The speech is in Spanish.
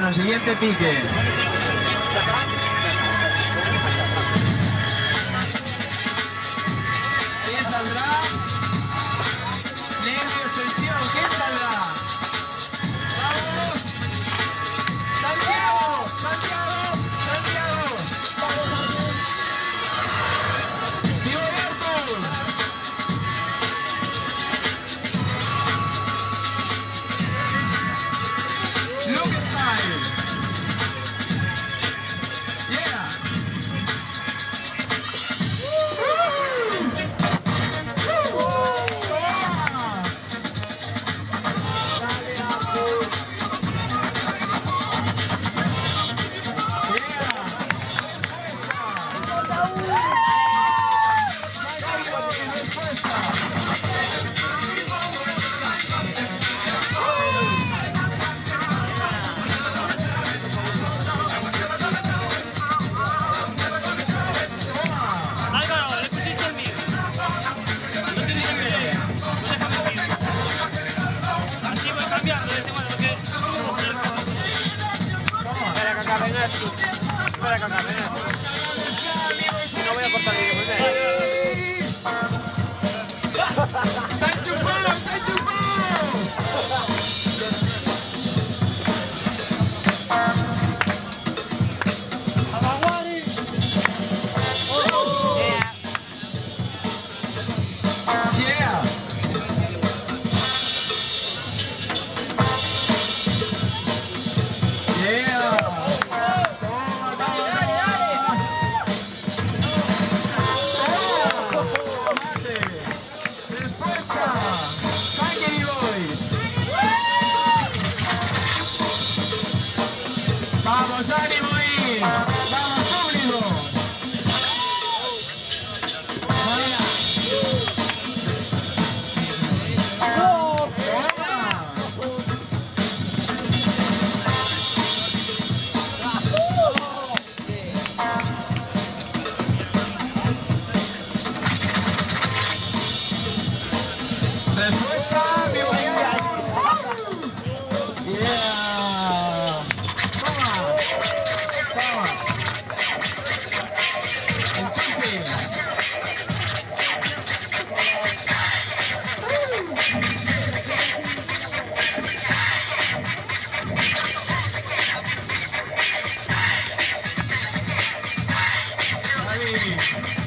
Bueno, siguiente pique. ¿Quién saldrá? Nervios, tensión, ¿quién saldrá? ¡Vamos! ¡Santiago! ¡Santiago! ¡Santiago! ¡Vivo Artur! Look style! Yeah! Álvaro, le pusiste el mío. No tienes el mío. No déjame el mío. Así voy cambiando, decimos lo que... Espera que acaben esto. Espera que acaben esto. Si no voy a cortar el vídeo primero. ¡Está enchufado! ¡Está enchufado! Yeah! Yeah! Toma, toma, mate. Respuesta. Funky Boys. Vamos, ánimo ahí. Vamos, público. Respuesta, vivo ya. Yeah. Toma. Toma. Enchufe. Ahí.